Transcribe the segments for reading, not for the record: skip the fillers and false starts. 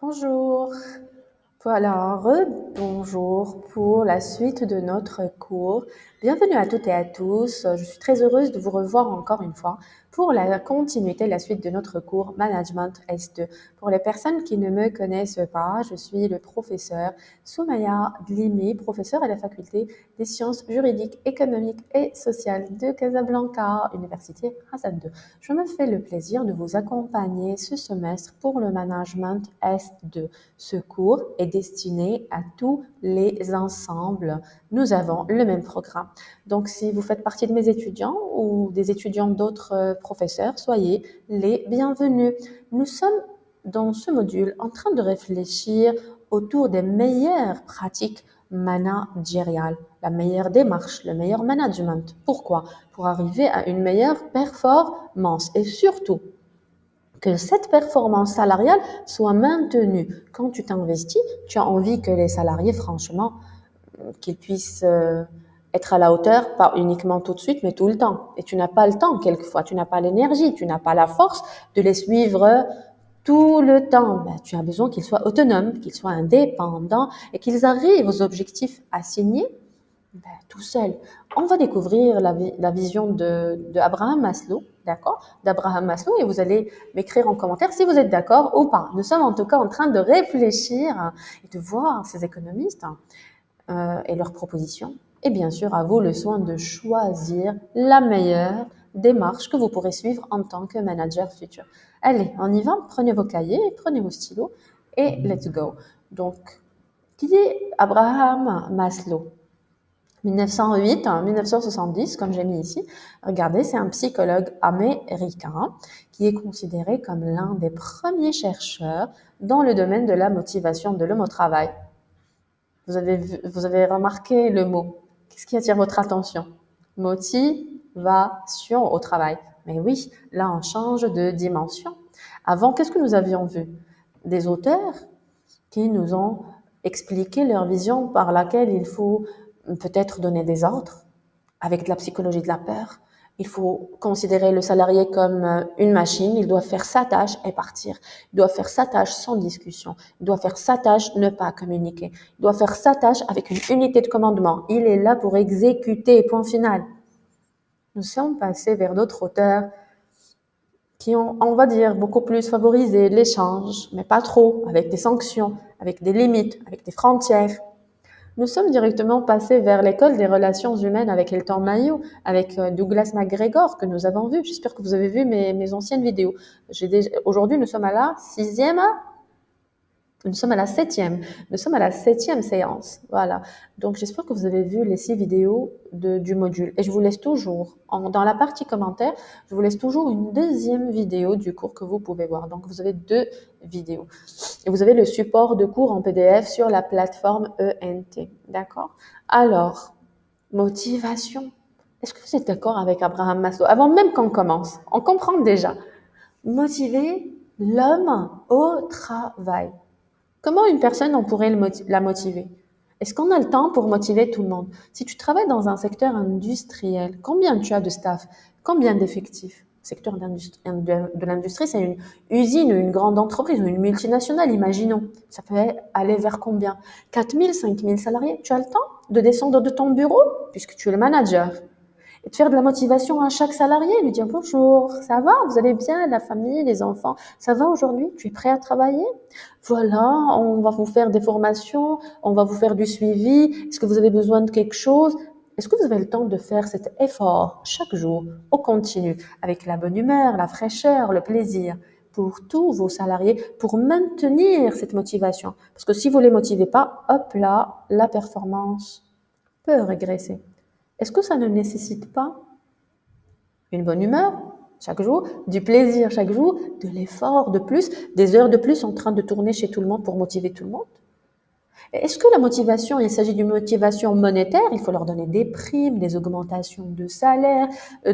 Bonjour. Voilà, bonjour pour la suite de notre cours. Bienvenue à toutes et à tous. Je suis très heureuse de vous revoir encore une fois pour la continuité, la suite de notre cours Management S2. Pour les personnes qui ne me connaissent pas, je suis le professeur Soumaya Dlimi, professeur à la faculté des sciences juridiques, économiques et sociales de Casablanca, Université Hassan II. Je me fais le plaisir de vous accompagner ce semestre pour le Management S2. Ce cours est destiné à tous les ensembles. Nous avons le même programme. Donc, si vous faites partie de mes étudiants ou des étudiants d'autres professeurs, soyez les bienvenus. Nous sommes dans ce module en train de réfléchir autour des meilleures pratiques managériales, la meilleure démarche, le meilleur management. Pourquoi? Pour arriver à une meilleure performance et surtout que cette performance salariale soit maintenue. Quand tu t'investis, tu as envie que les salariés, franchement, qu'ils puissent être à la hauteur, pas uniquement tout de suite, mais tout le temps. Et tu n'as pas le temps, quelquefois, tu n'as pas l'énergie, tu n'as pas la force de les suivre tout le temps. Ben, tu as besoin qu'ils soient autonomes, qu'ils soient indépendants et qu'ils arrivent aux objectifs assignés tout seul. On va découvrir la vision de Abraham Maslow, d'accord, d'Abraham Maslow, et vous allez m'écrire en commentaire si vous êtes d'accord ou pas. Nous sommes en tout cas en train de réfléchir et de voir ces économistes et leurs propositions. Et bien sûr, à vous le soin de choisir la meilleure démarche que vous pourrez suivre en tant que manager futur. Allez, on y va. Prenez vos cahiers, prenez vos stylos et let's go. Donc, qui est Abraham Maslow? 1908 à 1970, comme j'ai mis ici. Regardez, c'est un psychologue américain qui est considéré comme l'un des premiers chercheurs dans le domaine de la motivation de l'homme au travail. Vous avez remarqué le mot. Qu'est-ce qui attire votre attention? Motivation au travail. Mais oui, là, on change de dimension. Avant, qu'est-ce que nous avions vu? Des auteurs qui nous ont expliqué leur vision par laquelle il faut peut-être donner des ordres avec de la psychologie de la peur. Il faut considérer le salarié comme une machine. Il doit faire sa tâche et partir. Il doit faire sa tâche sans discussion. Il doit faire sa tâche, ne pas communiquer. Il doit faire sa tâche avec une unité de commandement. Il est là pour exécuter, point final. Nous sommes passés vers d'autres auteurs qui ont, on va dire, beaucoup plus favorisé l'échange, mais pas trop, avec des sanctions, avec des limites, avec des frontières. Nous sommes directement passés vers l'école des relations humaines avec Elton Mayo, avec Douglas McGregor que nous avons vu. J'espère que vous avez vu mes anciennes vidéos. Aujourd'hui, nous sommes à la septième séance. Voilà. Donc, j'espère que vous avez vu les 6 vidéos du module. Et je vous laisse toujours, dans la partie commentaires, je vous laisse toujours une deuxième vidéo du cours que vous pouvez voir. Donc, vous avez 2 vidéos. Et vous avez le support de cours en PDF sur la plateforme ENT. D'accord? Alors, motivation. Est-ce que vous êtes d'accord avec Abraham Maslow? Avant même qu'on commence, on comprend déjà. Motiver l'homme au travail. Comment une personne, on pourrait la motiver? Est-ce qu'on a le temps pour motiver tout le monde? Si tu travailles dans un secteur industriel, combien tu as de staff? Combien d'effectifs? Le secteur de l'industrie, c'est une usine, une grande entreprise ou une multinationale, imaginons. Ça peut aller vers combien? 4 000, 5 000 salariés. Tu as le temps de descendre de ton bureau, puisque tu es le manager, et de faire de la motivation à chaque salarié, lui dire bonjour, ça va, vous allez bien, la famille, les enfants, ça va aujourd'hui, tu es prêt à travailler? Voilà, on va vous faire des formations, on va vous faire du suivi, est-ce que vous avez besoin de quelque chose? Est-ce que vous avez le temps de faire cet effort chaque jour, au continu, avec la bonne humeur, la fraîcheur, le plaisir, pour tous vos salariés, pour maintenir cette motivation? Parce que si vous ne les motivez pas, hop là, la performance peut régresser. Est-ce que ça ne nécessite pas une bonne humeur chaque jour, du plaisir chaque jour, de l'effort de plus, des heures de plus en train de tourner chez tout le monde pour motiver tout le monde? Est-ce que la motivation, il s'agit d'une motivation monétaire? Il faut leur donner des primes, des augmentations de salaire,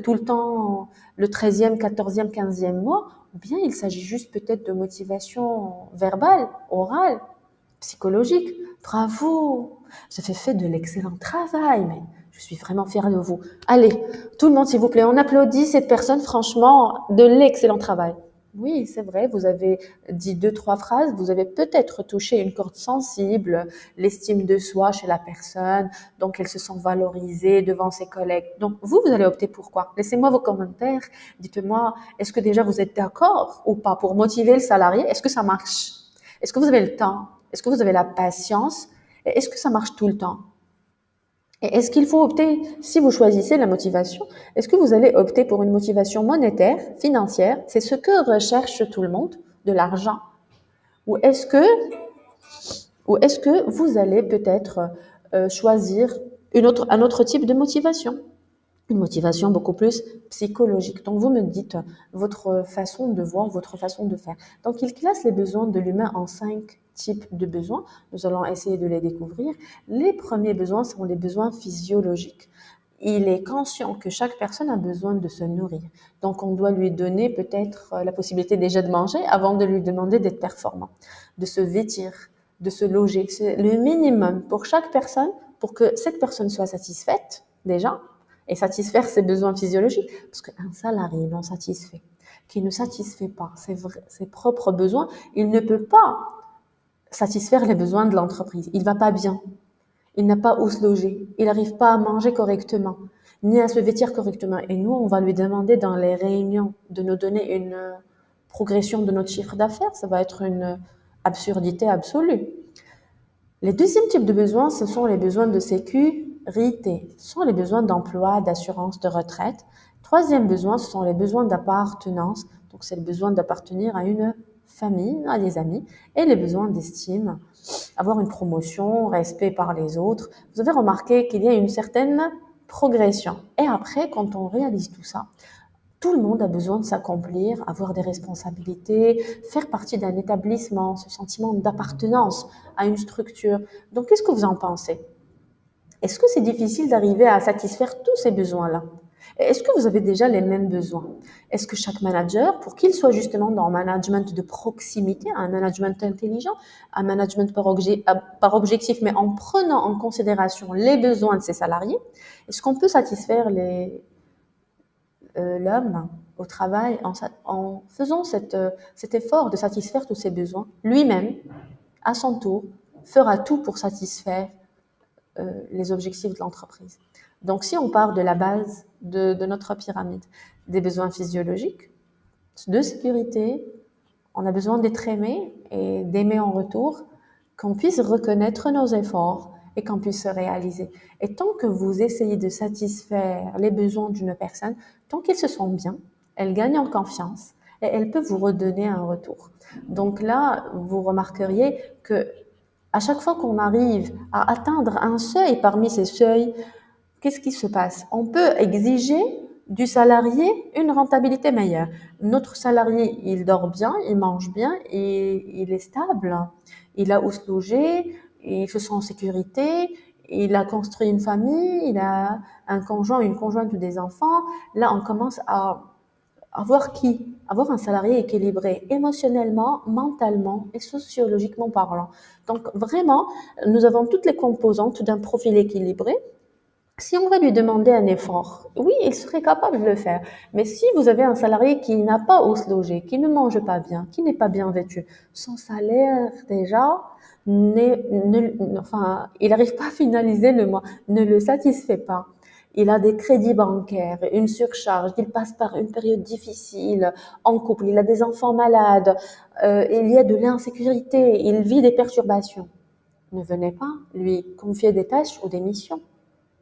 tout le temps, le 13e, 14e, 15e mois? Ou bien il s'agit juste peut-être de motivation verbale, orale, psychologique? Bravo! Vous avez fait de l'excellent travail, mais je suis vraiment fière de vous. Allez, tout le monde, s'il vous plaît, on applaudit cette personne, franchement, de l'excellent travail. Oui, c'est vrai, vous avez dit deux, trois phrases, vous avez peut-être touché une corde sensible, l'estime de soi chez la personne, donc elle se sent valorisée devant ses collègues. Donc vous allez opter pour quoi? Laissez-moi vos commentaires, dites-moi, est-ce que déjà vous êtes d'accord ou pas pour motiver le salarié? Est-ce que ça marche? Est-ce que vous avez le temps? Est-ce que vous avez la patience? Et est-ce que ça marche tout le temps? Et est-ce qu'il faut opter, si vous choisissez la motivation, est-ce que vous allez opter pour une motivation monétaire, financière, c'est ce que recherche tout le monde, de l'argent, ou est-ce que vous allez peut-être choisir un autre type de motivation, une motivation beaucoup plus psychologique. Donc vous me dites votre façon de voir, votre façon de faire. Donc il classe les besoins de l'humain en 5 types de besoins. Nous allons essayer de les découvrir. Les premiers besoins sont les besoins physiologiques. Il est conscient que chaque personne a besoin de se nourrir. Donc, on doit lui donner peut-être la possibilité déjà de manger avant de lui demander d'être performant, de se vêtir, de se loger. C'est le minimum pour chaque personne pour que cette personne soit satisfaite déjà et satisfaire ses besoins physiologiques. Parce qu'un salarié non satisfait, qui ne satisfait pas ses propres besoins, il ne peut pas satisfaire les besoins de l'entreprise. Il va pas bien. Il n'a pas où se loger. Il n'arrive pas à manger correctement, ni à se vêtir correctement. Et nous, on va lui demander dans les réunions de nous donner une progression de notre chiffre d'affaires. Ça va être une absurdité absolue. Les deuxièmes types de besoins, ce sont les besoins de sécurité. Ce sont les besoins d'emploi, d'assurance, de retraite. Troisième besoin, ce sont les besoins d'appartenance. Donc, c'est le besoin d'appartenir à une famille, à des amis. Et les besoins d'estime, avoir une promotion, respect par les autres. Vous avez remarqué qu'il y a une certaine progression. Et après, quand on réalise tout ça, tout le monde a besoin de s'accomplir, avoir des responsabilités, faire partie d'un établissement, ce sentiment d'appartenance à une structure. Donc, qu'est-ce que vous en pensez? Est-ce que c'est difficile d'arriver à satisfaire tous ces besoins-là? Est-ce que vous avez déjà les mêmes besoins? Est-ce que chaque manager, pour qu'il soit justement dans un management de proximité, un management intelligent, un management par objectif, mais en prenant en considération les besoins de ses salariés, est-ce qu'on peut satisfaire l'homme au travail en faisant cet effort de satisfaire tous ses besoins? Lui-même, à son tour, fera tout pour satisfaire les objectifs de l'entreprise. Donc, si on part de la base de notre pyramide, des besoins physiologiques, de sécurité, on a besoin d'être aimé et d'aimer en retour, qu'on puisse reconnaître nos efforts et qu'on puisse se réaliser. Et tant que vous essayez de satisfaire les besoins d'une personne, tant qu'ils se sentent bien, elle gagne en confiance et elle peut vous redonner un retour. Donc là, vous remarqueriez que à chaque fois qu'on arrive à atteindre un seuil parmi ces seuils, qu'est-ce qui se passe? On peut exiger du salarié une rentabilité meilleure. Notre salarié, il dort bien, il mange bien, et il est stable, il a où se loger, il se sent en sécurité, il a construit une famille, il a un conjoint, une conjointe ou des enfants. Là, on commence à avoir un salarié équilibré émotionnellement, mentalement et sociologiquement parlant. Donc vraiment, nous avons toutes les composantes d'un profil équilibré. Si on va lui demander un effort, oui, il serait capable de le faire. Mais si vous avez un salarié qui n'a pas où se loger, qui ne mange pas bien, qui n'est pas bien vêtu, son salaire déjà, il n'arrive pas à finaliser le mois, ne le satisfait pas. Il a des crédits bancaires, une surcharge, il passe par une période difficile en couple, il a des enfants malades, il y a de l'insécurité, il vit des perturbations. Ne venez pas lui confier des tâches ou des missions.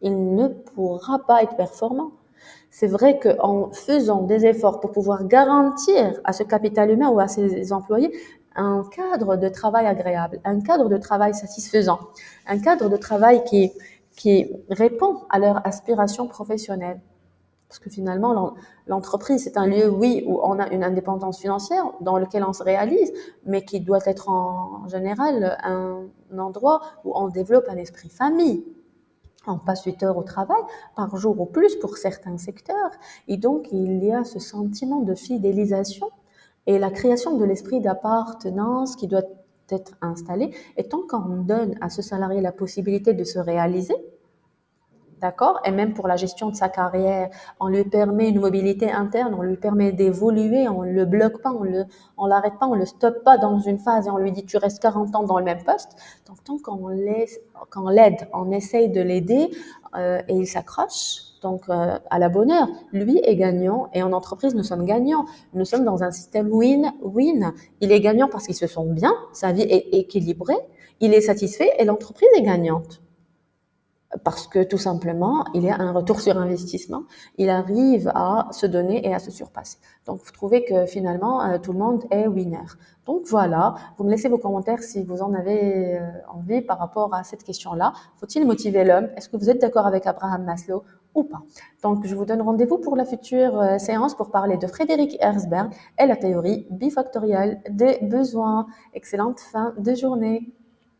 Il ne pourra pas être performant. C'est vrai qu'en faisant des efforts pour pouvoir garantir à ce capital humain ou à ses employés un cadre de travail agréable, un cadre de travail satisfaisant, un cadre de travail qui répond à leurs aspirations professionnelles. Parce que finalement, l'entreprise, c'est un lieu, oui, où on a une indépendance financière, dans lequel on se réalise, mais qui doit être en général un endroit où on développe un esprit famille. On passe 8 heures au travail par jour ou plus pour certains secteurs. Et donc, il y a ce sentiment de fidélisation et la création de l'esprit d'appartenance qui doit être installé. Et tant qu'on donne à ce salarié la possibilité de se réaliser, d'accord? Et même pour la gestion de sa carrière, on lui permet une mobilité interne, on lui permet d'évoluer, on le bloque pas, on l'arrête pas, on le stoppe pas dans une phase et on lui dit tu restes 40 ans dans le même poste. Donc tant qu'on l'aide, on essaye de l'aider et il s'accroche. Donc à la bonne heure, lui est gagnant et en entreprise nous sommes gagnants. Nous sommes dans un système win-win. Il est gagnant parce qu'il se sent bien, sa vie est équilibrée, il est satisfait et l'entreprise est gagnante parce que tout simplement, il y a un retour sur investissement, il arrive à se donner et à se surpasser. Donc, vous trouvez que finalement, tout le monde est winner. Donc voilà, vous me laissez vos commentaires si vous en avez envie par rapport à cette question-là. Faut-il motiver l'homme? Est-ce que vous êtes d'accord avec Abraham Maslow ou pas? Donc, je vous donne rendez-vous pour la future séance pour parler de Frédéric Herzberg et la théorie bifactorielle des besoins. Excellente fin de journée.